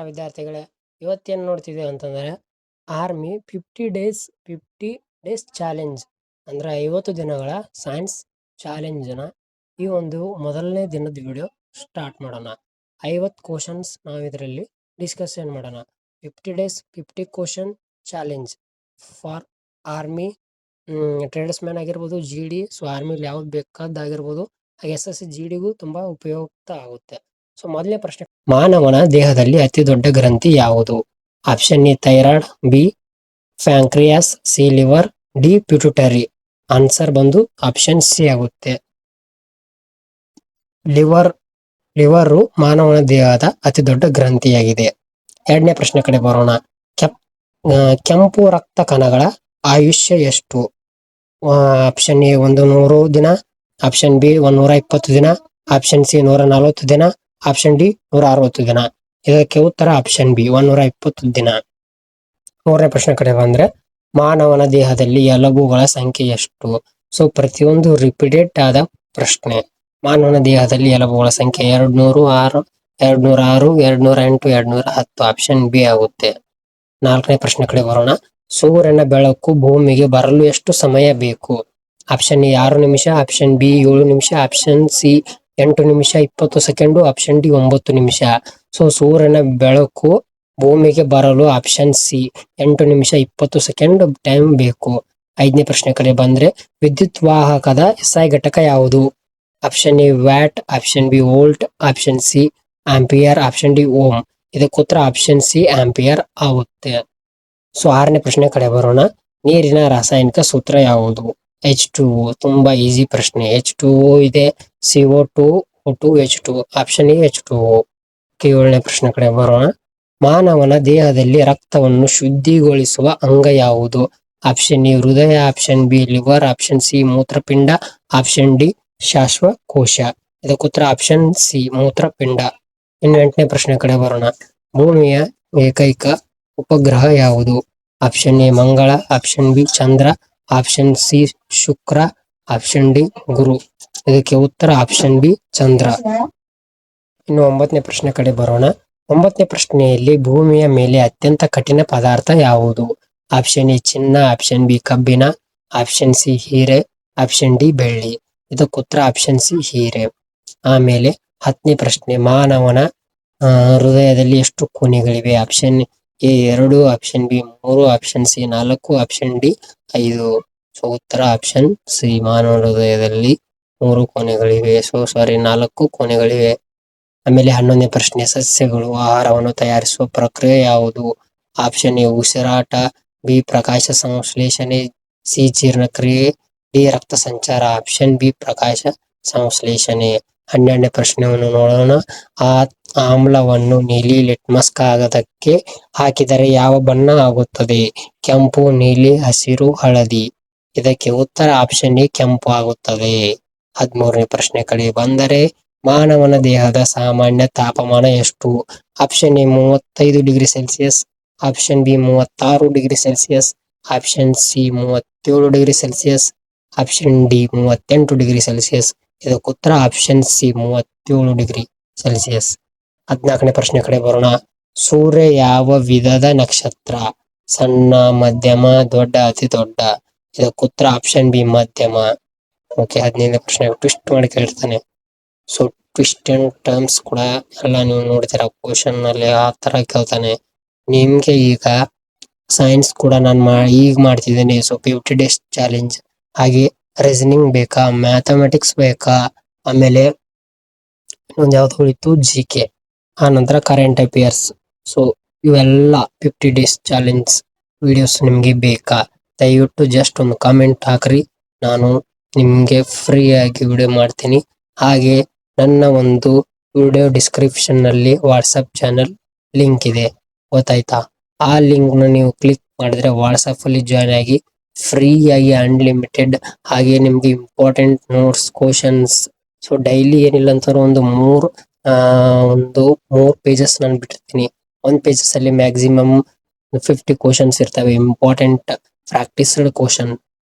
ವಿದ್ಯಾರ್ಥಿಗಳೇ, ಇವತ್ತೇನು ನೋಡ್ತಿದ್ದೇವೆ ಅಂತಂದರೆ ಆರ್ಮಿ 50 ಡೇಸ್ ಚಾಲೆಂಜ್ ಅಂದರೆ 50 ದಿನಗಳ ಸೈನ್ಸ್ ಚಾಲೆಂಜ್ನ ಈ ಒಂದು ಮೊದಲನೇ ದಿನದ ವಿಡಿಯೋ ಸ್ಟಾರ್ಟ್ ಮಾಡೋಣ. 50 ಕ್ವಶನ್ಸ್ ನಾವು ಇದರಲ್ಲಿ ಡಿಸ್ಕಷನ್ ಮಾಡೋಣ. 50 days 50 question challenge for army tradesman ಆಗಿರ್ಬೋದು, GD. ಸೊ ಆರ್ಮಿಲಿ ಯಾವ್ದು ಬೇಕಾದಾಗಿರ್ಬೋದು, ಹಾಗೆ SSC GDಗೂ ತುಂಬ ಉಪಯುಕ್ತ ಆಗುತ್ತೆ. ಸೊ ಮೊದಲನೇ ಪ್ರಶ್ನೆ, ಮಾನವನ ದೇಹದಲ್ಲಿ ಅತಿ ದೊಡ್ಡ ಗ್ರಂಥಿ ಯಾವುದು? Option A thyroid, B pancreas, C liver, D pituitary. Answer ಬಂದು ಆಪ್ಷನ್ ಸಿ ಆಗುತ್ತೆ. ಲಿವರು ಮಾನವನ ದೇಹದ ಅತಿ ದೊಡ್ಡ ಗ್ರಂಥಿಯಾಗಿದೆ. ಎರಡನೇ ಪ್ರಶ್ನೆ ಕಡೆ ಬರೋಣ. ಕೆಂಪು ರಕ್ತ ಕಣಗಳ ಆಯುಷ್ಯ ಎಷ್ಟು? ಆಪ್ಷನ್ ಎ 100 ದಿನ, ಆಪ್ಷನ್ ಬಿ 120 ದಿನ, ಆಪ್ಷನ್ ಸಿ 140 ದಿನ, ಆಪ್ಷನ್ ಡಿ 160 ದಿನ. ಇದಕ್ಕೆ ಉತ್ತರ ಆಪ್ಷನ್ ಬಿ 120 ದಿನ. ಮೂರನೇ ಪ್ರಶ್ನೆ ಕಡೆ ಬಂದ್ರೆ, ಮಾನವನ ದೇಹದಲ್ಲಿ ಎಲುಬುಗಳ ಸಂಖ್ಯೆ ಎಷ್ಟು? ಸೊ ಪ್ರತಿಯೊಂದು ರಿಪೀಟೆಡ್ ಆದ ಪ್ರಶ್ನೆ. ಮಾನವನ ದೇಹದಲ್ಲಿ ಎಲುಬುಗಳ ಸಂಖ್ಯೆ 206, 208, 210. ಆಪ್ಷನ್ ಬಿ ಆಗುತ್ತೆ. ನಾಲ್ಕನೇ ಪ್ರಶ್ನೆ ಕಡೆ ಬರೋಣ. ಸೂರ್ಯನ ಬೆಳಕು ಭೂಮಿಗೆ ಬರಲು ಎಷ್ಟು ಸಮಯ ಬೇಕು? ಆಪ್ಷನ್ ಎ 6 ನಿಮಿಷ, ಆಪ್ಷನ್ ಬಿ 7 ನಿಮಿಷ, ಆಪ್ಷನ್ ಸಿ 8 ನಿಮಿಷ 20 ಸೆಕೆಂಡು, ಆಪ್ಷನ್ ಡಿ 9 ನಿಮಿಷ. ಸೊ ಸೂರ್ಯನ ಬೆಳಕು ಭೂಮಿಗೆ ಬರಲು ಆಪ್ಷನ್ ಸಿ 8 ನಿಮಿಷ 20 ಸೆಕೆಂಡ್ ಟೈಮ್ ಬೇಕು. ಐದನೇ ಪ್ರಶ್ನೆ ಕಡೆ ಬಂದ್ರೆ, ವಿದ್ಯುತ್ ವಾಹಕದ SI ಘಟಕ ಯಾವುದು? Option A watt, option B volt, option C ampere, option D ohm. ಇದಕ್ಕೆ ಉತ್ತರ ಆಪ್ಷನ್ ಸಿ ಆಂಪಿಯರ್ ಆಗುತ್ತೆ. ಸೊ ಆರನೇ ಪ್ರಶ್ನೆ ಕಡೆ ಬರೋಣ. ನೀರಿನ ರಾಸಾಯನಿಕ ಸೂತ್ರ ಯಾವುದು? H2O. ತುಂಬಾ ಈಸಿ ಪ್ರಶ್ನೆ. H2O ಇದೆ, CO2, O2, H2. Option A H2O. ಏಳನೇ ಪ್ರಶ್ನೆ ಕಡೆ ಬರೋಣ. ಮಾನವನ ದೇಹದಲ್ಲಿ ರಕ್ತವನ್ನು ಶುದ್ಧಿಗೊಳಿಸುವ ಅಂಗ ಯಾವುದು? ಆಪ್ಷನ್ ಎ ಹೃದಯ, option B liver, option C ಮೂತ್ರಪಿಂಡ, ಆಪ್ಷನ್ ಡಿ ಶ್ವಾಸಕೋಶ. ಇದಕ್ಕೆ ಉತ್ತರ ಆಪ್ಷನ್ ಸಿ ಮೂತ್ರಪಿಂಡ. ಇನ್ನು ಎಂಟನೇ ಪ್ರಶ್ನೆ ಕಡೆ ಬರೋಣ. ಭೂಮಿಯ ಏಕೈಕ ಉಪಗ್ರಹ ಯಾವುದು? ಆಪ್ಷನ್ ಎ ಮಂಗಳ, ಆಪ್ಷನ್ ಬಿ ಚಂದ್ರ, ಆಪ್ಷನ್ ಸಿ ಶುಕ್ರ, ಆಪ್ಷನ್ ಡಿ ಗುರು. ಇದಕ್ಕೆ ಉತ್ತರ ಆಪ್ಷನ್ ಬಿ ಚಂದ್ರ. ಇನ್ನು ಒಂಬತ್ತನೇ ಪ್ರಶ್ನೆ ಕಡೆ ಬರೋಣ. ಒಂಬತ್ತನೇ ಪ್ರಶ್ನೆಯಲ್ಲಿ ಭೂಮಿಯ ಮೇಲೆ ಅತ್ಯಂತ ಕಠಿಣ ಪದಾರ್ಥ ಯಾವುದು? ಆಪ್ಷನ್ ಎ ಚಿನ್ನ, ಆಪ್ಷನ್ ಬಿ ಕಬ್ಬಿಣ, ಆಪ್ಷನ್ ಸಿ ಹೀರೆ, ಆಪ್ಷನ್ ಡಿ ಬೆಳ್ಳಿ. ಇದಕ್ಕೆ ಉತ್ತರ ಆಪ್ಷನ್ ಸಿ ಹೀರೆ. ಆಮೇಲೆ ಹತ್ತನೇ ಪ್ರಶ್ನೆ, ಮಾನವನ ಹೃದಯದಲ್ಲಿ ಎಷ್ಟು ಕೊನೆಗಳಿವೆ? Option A 2, option B 3, option C 4, option D 5. So ಉತ್ತರ ಆಪ್ಷನ್ ಸಿ, ಮಾನವ ಹೃದಯದಲ್ಲಿ 3 ಕೊನೆಗಳಿವೆ. 4 ಕೊನೆಗಳಿವೆ. ಆಮೇಲೆ 11ನೇ ಪ್ರಶ್ನೆ, ಸಸ್ಯಗಳು ಆಹಾರವನ್ನು ತಯಾರಿಸುವ ಪ್ರಕ್ರಿಯೆ ಯಾವುದು? ಆಪ್ಷನ್ ಎ ಉಸಿರಾಟ, ಬಿ ಪ್ರಕಾಶ ಸಂಶ್ಲೇಷಣೆ, ಸಿ ಜೀರ್ಣಕ್ರಿಯೆ, ಡಿ ರಕ್ತ ಸಂಚಾರ. ಆಪ್ಷನ್ ಬಿ ಪ್ರಕಾಶ ಸಂಶ್ಲೇಷಣೆ. 12ನೇ ಪ್ರಶ್ನೆಯನ್ನು ನೋಡೋಣ. ಆಮ್ಲವನ್ನು ನೀಲಿ ಲಿಟ್ಮಸ್ ಕಾಗದಕ್ಕೆ ಹಾಕಿದರೆ ಯಾವ ಬಣ್ಣ ಆಗುತ್ತದೆ? ಕೆಂಪು, ನೀಲಿ, ಹಸಿರು, ಹಳದಿ. ಇದಕ್ಕೆ ಉತ್ತರ ಆಪ್ಷನ್ ಎ ಕೆಂಪು ಆಗುತ್ತದೆ. 13ನೇ ಪ್ರಶ್ನೆ ಕಡೆ ಬಂದರೆ, ಮಾನವನ ದೇಹದ ಸಾಮಾನ್ಯ ತಾಪಮಾನ ಎಷ್ಟು? Option A 35 degree Celsius, option B 36 degree Celsius, option C 37 degree Celsius, option D 38 degree Celsius. ಇದಕ್ಕೆ ಉತ್ತರ ಆಪ್ಷನ್ ಸಿ 37 ಡಿಗ್ರಿ ಸೆಲ್ಸಿಯಸ್. 14ನೇ ಪ್ರಶ್ನೆ ಕಡೆ ಬರೋಣ. ಸೂರ್ಯ ಯಾವ ವಿಧದ ನಕ್ಷತ್ರ? ಸಣ್ಣ, ಮಧ್ಯಮ, ದೊಡ್ಡ, ಅತಿ ದೊಡ್ಡ. ಇದಕ್ಕೆ ಉತ್ತರ ಆಪ್ಷನ್ ಬಿ ಮಧ್ಯಮ. ಓಕೆ, 15ನೇ ಪ್ರಶ್ನೆ ಟ್ವಿಸ್ಟ್ ಮಾಡಿ ಕೇಳಿರ್ತಾನೆ. ಸೊ ಟ್ವಿಸ್ಟ್ ಅಂಡ್ ಟರ್ಮ್ಸ್ ಕೂಡ ಎಲ್ಲ ನೀವು ನೋಡ್ತೀರಾ ಕ್ವಶನ್ ನಲ್ಲಿ, ಆ ತರ ಕೇಳ್ತಾನೆ ನಿಮ್ಗೆ. ಈಗ ಸೈನ್ಸ್ ಕೂಡ ನಾನು ಈಗ ಮಾಡ್ತಿದ್ದೇನೆ. So 50 days challenge. ಹಾಗೆ ರೀಸನಿಂಗ್ ಬೇಕಾ, ಮ್ಯಾಥಮೆಟಿಕ್ಸ್ ಬೇಕಾ, ಆಮೇಲೆ ಇನ್ನೊಂದು ಯಾವ್ದು ಹೋಯ್ತು GK, ಆ ನಂತರ ಕರೆಂಟ್ ಅಫೇರ್ಸ್. ಸೊ ಇವೆಲ್ಲ 50 ಡೇಸ್ ಚಾಲೆಂಜ್ ವಿಡಿಯೋಸ್ ನಿಮ್ಗೆ ಬೇಕಾ? ದಯವಿಟ್ಟು ಜಸ್ಟ್ ಒಂದು ಕಾಮೆಂಟ್ ಹಾಕ್ರಿ, ನಾನು ನಿಮ್ಗೆ ಫ್ರೀ ಆಗಿ ವಿಡಿಯೋ ಮಾಡ್ತೀನಿ. ಹಾಗೆ ನನ್ನ ಒಂದು ವಿಡಿಯೋ ಡಿಸ್ಕ್ರಿಪ್ಷನ್ ನಲ್ಲಿ ವಾಟ್ಸಪ್ ಚಾನಲ್ ಲಿಂಕ್ ಇದೆ, ಗೊತ್ತಾಯ್ತಾ? ಆ ಲಿಂಕ್ ನ ನೀವು ಕ್ಲಿಕ್ ಮಾಡಿದ್ರೆ ವಾಟ್ಸಪ್ ಅಲ್ಲಿ ಜಾಯ್ನ್ ಆಗಿ ಫ್ರೀ ಆಗಿ ಅನ್ಲಿಮಿಟೆಡ್ ಹಾಗೆ ನಿಮ್ಗೆ important notes, questions. So daily ಏನಿಲ್ಲ ಅಂತಾರು ಒಂದು 3 ಪೇಜಸ್ ನಾನು ಬಿಟ್ಟಿರ್ತೀನಿ. 1 ಪೇಜಸ್ ಅಲ್ಲಿ ಮ್ಯಾಕ್ಸಿಮಮ್ 50 ಕ್ವಶನ್ಸ್ ಇರ್ತವೆ, ಇಂಪಾರ್ಟೆಂಟ್ ಪ್ರಾಕ್ಟೀಸ್ಡ್ ಕ್ವಶನ್.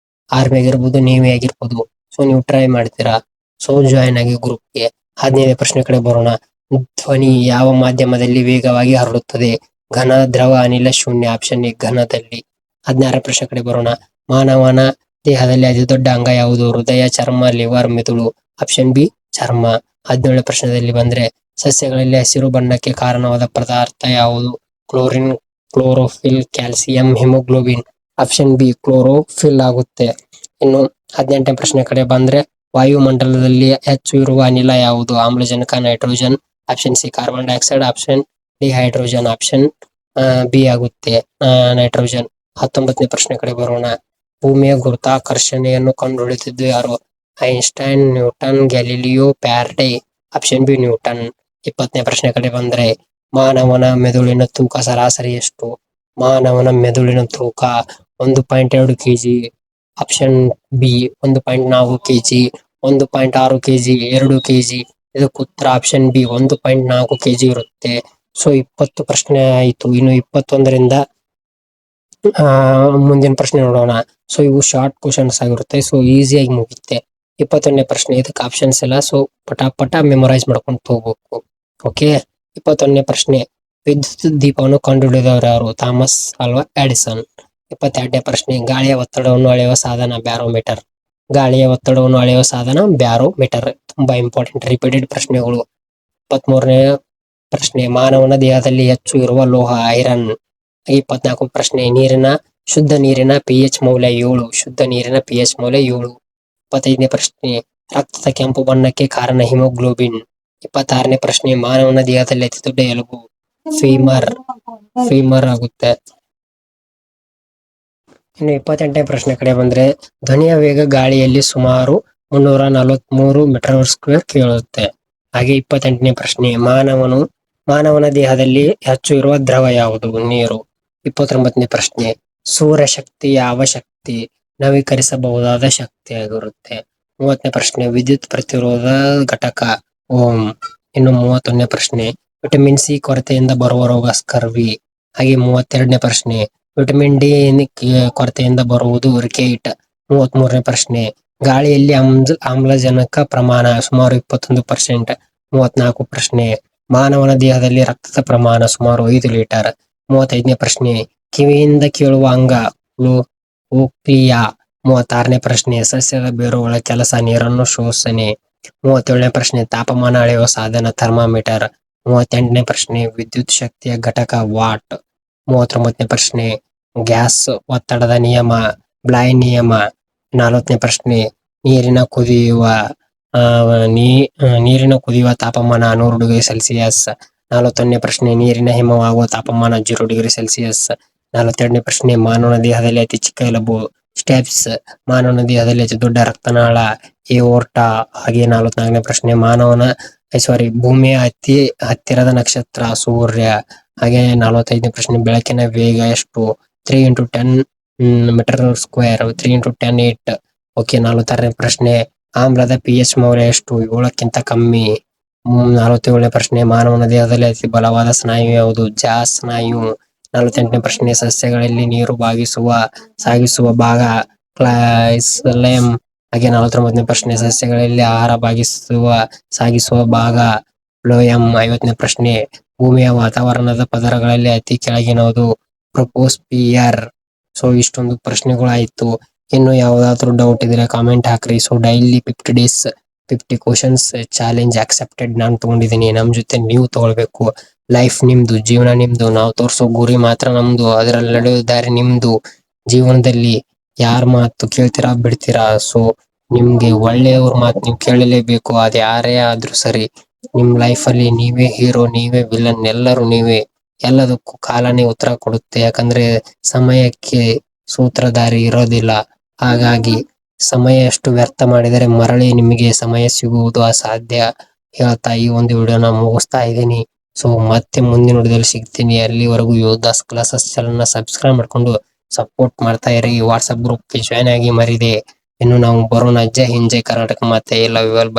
ಆರ್ಮಿ ಆಗಿರ್ಬೋದು, ನೇವಿ ಆಗಿರ್ಬೋದು. ಸೊ ನೀವು ಟ್ರೈ ಮಾಡ್ತೀರಾ? ಸೊ ಜಾಯ್ನ್ ಆಗಿ ಗ್ರೂಪ್ಗೆ. 15ನೇ ಪ್ರಶ್ನೆ ಕಡೆ ಬರೋಣ. ಧ್ವನಿ ಯಾವ ಮಾಧ್ಯಮದಲ್ಲಿ ವೇಗವಾಗಿ ಹರಡುತ್ತದೆ? ಘನ, ದ್ರವ, ಅನಿಲ, ಶೂನ್ಯ. Option A ಘನದಲ್ಲಿ. 16ನೇ ಪ್ರಶ್ನೆ ಕಡೆ ಬರೋಣ. ಮಾನವನ ದೇಹದಲ್ಲಿ ಅತಿ ದೊಡ್ಡ ಅಂಗ ಯಾವುದು? ಹೃದಯ, ಚರ್ಮ, ಲಿವರ್, ಮೆದುಳು. ಆಪ್ಷನ್ ಬಿ ಚರ್ಮ. 17ನೇ ಪ್ರಶ್ನೆಯಲ್ಲಿ ಬಂದ್ರೆ ಸಸ್ಯಗಳಲ್ಲಿ ಹಸಿರು ಬಣ್ಣಕ್ಕೆ ಕಾರಣವಾದ ಪದಾರ್ಥ ಯಾವುದು? Chlorine, chlorophyll, calcium, haemoglobin. Option B chlorophyll ಆಗುತ್ತೆ. ಇನ್ನು 18ನೇ ಪ್ರಶ್ನೆ ಕಡೆ ಬಂದ್ರೆ ವಾಯುಮಂಡಲದಲ್ಲಿ ಹೆಚ್ಚು ಇರುವ ಅನಿಲ ಯಾವುದು? ಆಮ್ಲಜನಕ, nitrogen. Option C carbon dioxide. Option D hydrogen. Option B ಆಗುತ್ತೆ ನೈಟ್ರೋಜನ್. 19ನೇ ಪ್ರಶ್ನೆ ಕಡೆ ಬರೋಣ. ಭೂಮಿಯ ಗುರುತ್ವಾಕರ್ಷಣೆಯನ್ನು ಕಂಡುಹಿಡಿದಿದ್ದು ಯಾರು? Einstein, Newton, Galileo, Faraday. Option B Newton. 20ನೇ ಪ್ರಶ್ನೆ ಕಡೆ ಬಂದ್ರೆ ಮಾನವನ ಮೆದುಳಿನ ತೂಕ ಸರಾಸರಿ ಎಷ್ಟು? ಮಾನವನ ಮೆದುಳಿನ ತೂಕ 1.2 kg. Option B 1.4 kg, 1.6 kg, 2 kg. ಇದಕ್ಕೆ ಉತ್ತರ ಆಪ್ಷನ್ ಬಿ 1.4 kg ಇರುತ್ತೆ. ಸೊ 20 ಪ್ರಶ್ನೆ ಆಯ್ತು. ಇನ್ನು 21ರಿಂದ ಮುಂದಿನ ಪ್ರಶ್ನೆ ನೋಡೋಣ. ಸೊ ಇವು ಶಾರ್ಟ್ ಕ್ವಶನ್ಸ್ ಆಗಿರುತ್ತೆ. ಸೊ ಈಸಿಯಾಗಿ ಮುಗಿಯುತ್ತೆ. 21ನೇ ಪ್ರಶ್ನೆ, ಇದಕ್ಕೆ ಆಪ್ಷನ್ಸ್ ಇಲ್ಲ. ಸೊ ಪಟ ಮೆಮೊರೈಸ್ ಮಾಡ್ಕೊಂಡು ಹೋಗ್ಬೇಕು. ಓಕೆ. 21ನೇ ಪ್ರಶ್ನೆ, ವಿದ್ಯುತ್ ದೀಪವನ್ನು ಕಂಡುಹಿಡಿದವರು ಯಾರು? ಥಾಮಸ್ ಆಲ್ವಾ ಎಡಿಸನ್. 22ನೇ ಪ್ರಶ್ನೆ, ಗಾಳಿಯ ಒತ್ತಡವನ್ನು ಅಳೆಯುವ ಸಾಧನ ಬ್ಯಾರೋಮೀಟರ್. ಗಾಳಿಯ ಒತ್ತಡವನ್ನು ಅಳೆಯುವ ಸಾಧನ ಬ್ಯಾರೋಮೀಟರ್. ತುಂಬಾ ಇಂಪಾರ್ಟೆಂಟ್ ರಿಪೀಟೆಡ್ ಪ್ರಶ್ನೆಗಳು. 23ನೇ ಪ್ರಶ್ನೆ, ಮಾನವನ ದೇಹದಲ್ಲಿ ಹೆಚ್ಚು ಇರುವ ಲೋಹ ಐರನ್. 24 ಪ್ರಶ್ನೆ, ಶುದ್ಧ ನೀರಿನ pH ಮೌಲ್ಯ 7. ಶುದ್ಧ ನೀರಿನ pH ಮೌಲ್ಯ 7. 25ನೇ ಪ್ರಶ್ನೆ, ರಕ್ತದ ಕೆಂಪು ಬಣ್ಣಕ್ಕೆ ಕಾರಣ ಹಿಮೋಗ್ಲೋಬಿನ್. 26ನೇ ಪ್ರಶ್ನೆ, ಮಾನವನ ದೇಹದಲ್ಲಿ ಅತಿ ದೊಡ್ಡ ಎಲುಬು ಫೀಮರ್ ಆಗುತ್ತೆ. ಇನ್ನು 28ನೇ ಪ್ರಶ್ನೆ ಕಡೆ ಬಂದ್ರೆ ಧ್ವನಿಯ ವೇಗ ಗಾಳಿಯಲ್ಲಿ ಸುಮಾರು 343 m/s ಕೇಳುತ್ತೆ. ಹಾಗೆ 28ನೇ ಪ್ರಶ್ನೆ, ಮಾನವನ ದೇಹದಲ್ಲಿ ಹೆಚ್ಚು ಇರುವ ದ್ರವ ಯಾವುದು? ನೀರು. 29ನೇ ಪ್ರಶ್ನೆ, ಸೂರ್ಯಶಕ್ತಿ ಯಾವ ಶಕ್ತಿ? ನವೀಕರಿಸಬಹುದಾದ ಶಕ್ತಿಯಾಗಿರುತ್ತೆ. 30ನೇ ಪ್ರಶ್ನೆ, ವಿದ್ಯುತ್ ಪ್ರತಿರೋಧ ಘಟಕ ಓಂ. ಇನ್ನು 31ನೇ ಪ್ರಶ್ನೆ, ವಿಟಮಿನ್ ಸಿ ಕೊರತೆಯಿಂದ ಬರುವ ರೋಗ ಸ್ಕರ್ವಿ. ಹಾಗೆ 32ನೇ ಪ್ರಶ್ನೆ, ವಿಟಮಿನ್ ಡಿ ಕೊರತೆಯಿಂದ ಬರುವುದು ರಿಕೇಟ್. 33ನೇ ಪ್ರಶ್ನೆ, ಗಾಳಿಯಲ್ಲಿ ಆಮ್ಲಜನಕ ಪ್ರಮಾಣ ಸುಮಾರು 21%. 34 ಪ್ರಶ್ನೆ, ಮಾನವನ ದೇಹದಲ್ಲಿ ರಕ್ತದ ಪ್ರಮಾಣ ಸುಮಾರು 5 ಲೀಟರ್. 35ನೇ ಪ್ರಶ್ನೆ, ಕಿವಿಯಿಂದ ಕೇಳುವ ಅಂಗ ಓಕ್ಲಿಯಾ. 36ನೇ ಪ್ರಶ್ನೆ, ಸಸ್ಯದ ಬೇರುಗಳ ಕೆಲಸ ನೀರನ್ನು ಶೋಷಣೆ. 37ನೇ ಪ್ರಶ್ನೆ, ತಾಪಮಾನ ಅಳೆಯುವ ಸಾಧನ ಥರ್ಮಾಮೀಟರ್. 38ನೇ ಪ್ರಶ್ನೆ, ವಿದ್ಯುತ್ ಶಕ್ತಿಯ ಘಟಕ ವಾಟ್. 39ನೇ ಪ್ರಶ್ನೆ, ಗ್ಯಾಸ್ ಒತ್ತಡದ ನಿಯಮ ಬ್ಲೈ ನಿಯಮ. 40ನೇ ಪ್ರಶ್ನೆ, ನೀರಿನ ಕುದಿಯುವ ತಾಪಮಾನ 100°C. 41ನೇ ಪ್ರಶ್ನೆ, ನೀರಿನ ಹಿಮವಾಗುವ ತಾಪಮಾನ 0°C. 42ನೇ ಪ್ರಶ್ನೆ, ಮಾನವನ ದೇಹದಲ್ಲಿ ಅತಿ ಚಿಕ್ಕ ಎಲುಬು ಸ್ಟೆಪ್ಸ್. ಮಾನವನ ದೇಹದಲ್ಲಿ ಅತಿ ದೊಡ್ಡ ರಕ್ತನಾಳ ಏಒರ್ಟಾ. ಹಾಗೆ 44ನೇ ಪ್ರಶ್ನೆ, ಭೂಮಿಯ ಅತಿ ಹತ್ತಿರದ ನಕ್ಷತ್ರ ಸೂರ್ಯ. ಹಾಗೆ 45ನೇ ಪ್ರಶ್ನೆ, ಬೆಳಕಿನ ವೇಗ ಎಷ್ಟು? 3 × 10 m/s, 3 × 10 8. ಓಕೆ. 46ನೇ ಪ್ರಶ್ನೆ, ಆಮ್ಲದ pH ಮೌಲ್ಯ ಎಷ್ಟು? 7ಕ್ಕಿಂತ ಕಮ್ಮಿ. 47ನೇ ಪ್ರಶ್ನೆ, ಮಾನವನ ದೇಹದಲ್ಲಿ ಅತಿ ಬಲವಾದ ಸ್ನಾಯು ಯಾವುದು? ಜಾ ಸ್ನಾಯು. 48ನೇ ಪ್ರಶ್ನೆ, ಸಸ್ಯಗಳಲ್ಲಿ ನೀರು ಸಾಗಿಸುವ ಭಾಗ ಕ್ಲೈಸೈಲಮ್. ಹಾಗೆ 49ನೇ ಪ್ರಶ್ನೆ, ಸಸ್ಯಗಳಲ್ಲಿ ಆಹಾರ ಸಾಗಿಸುವ ಭಾಗ ಫ್ಲೋಯಮ್. 50ನೇ ಪ್ರಶ್ನೆ, ಭೂಮಿಯ ವಾತಾವರಣದ ಪದರಗಳಲ್ಲಿ ಅತಿ ಕೆಳಗಿನದು ಟ್ರೋಪೋಸ್ಫಿಯರ್. ಸೊ ಇಷ್ಟೊಂದು ಪ್ರಶ್ನೆಗಳಾಯ್ತು. ಇನ್ನು ಯಾವ್ದಾದ್ರು ಡೌಟ್ ಇದ್ರೆ ಕಾಮೆಂಟ್ ಹಾಕ್ರಿ. So daily 50 days 50 questions challenge accepted. ನಾನು ತಗೊಂಡಿದ್ದೀನಿ. ನಮ್ ಜೊತೆ ನೀವು ತಗೊಳ್ಬೇಕು. ಲೈಫ್ ನಿಮ್ದು, ಜೀವನ ನಿಮ್ದು. ನಾವು ತೋರ್ಸೋ ಗುರಿ ಮಾತ್ರ ನಮ್ದು, ಅದರಲ್ಲಿ ನಡೆಯೋ ದಾರಿ ನಿಮ್ದು. ಜೀವನದಲ್ಲಿ ಯಾರ ಮಾತು ಕೇಳ್ತೀರಾ ಬಿಡ್ತೀರಾ? ಸೊ ನಿಮ್ಗೆ ಒಳ್ಳೆಯವ್ರ ಮಾತು ನೀವು ಕೇಳಲೇಬೇಕು. ಅದು ಯಾರೇ ಆದ್ರೂ ಸರಿ. ನಿಮ್ ಲೈಫ್ ಅಲ್ಲಿ ನೀವೇ ಹೀರೋ, ನೀವೇ ವಿಲನ್, ಎಲ್ಲರೂ ನೀವೇ. ಎಲ್ಲದಕ್ಕೂ ಕಾಲನೇ ಉತ್ತರ ಕೊಡುತ್ತೆ. ಯಾಕಂದ್ರೆ ಸಮಯಕ್ಕೆ ಸೂತ್ರಧಾರಿ ಇರೋದಿಲ್ಲ. ಹಾಗಾಗಿ ಸಮಯ ಎಷ್ಟು ವ್ಯರ್ಥ ಮಾಡಿದರೆ ಮರಳಿ ನಿಮಗೆ ಸಮಯ ಸಿಗುವುದು ಅಸಾಧ್ಯ ಹೇಳ್ತಾ ಈ ಒಂದು ವಿಡಿಯೋನ ಮುಗಿಸ್ತಾ ಇದ್ದೀನಿ. ಸೊ ಮತ್ತೆ ಮುಂದಿನ ವಿಡಿಯೋದಲ್ಲಿ ಸಿಗ್ತೀನಿ. ಅಲ್ಲಿವರೆಗೂ ಯೋಧಾಸ್ ಕ್ಲಾಸಸ್ ಚಾನೆಲ್ನ ಸಬ್ಸ್ಕ್ರೈಬ್ ಮಾಡ್ಕೊಂಡು ಸಪೋರ್ಟ್ ಮಾಡ್ತಾ ಇರಿ. ವಾಟ್ಸ್ಆಪ್ ಗ್ರೂಪ್ಗೆ ಜಾಯ್ನ್ ಆಗಿ ಮರಿದೆ. ಇನ್ನು ನಾವು ಬರೋಣ. ಜೈ ಹಿಂದ್, ಜೈ ಕರ್ನಾಟಕ. ಮತ್ತೆ ಲವ್ ಯು ಆಲ್.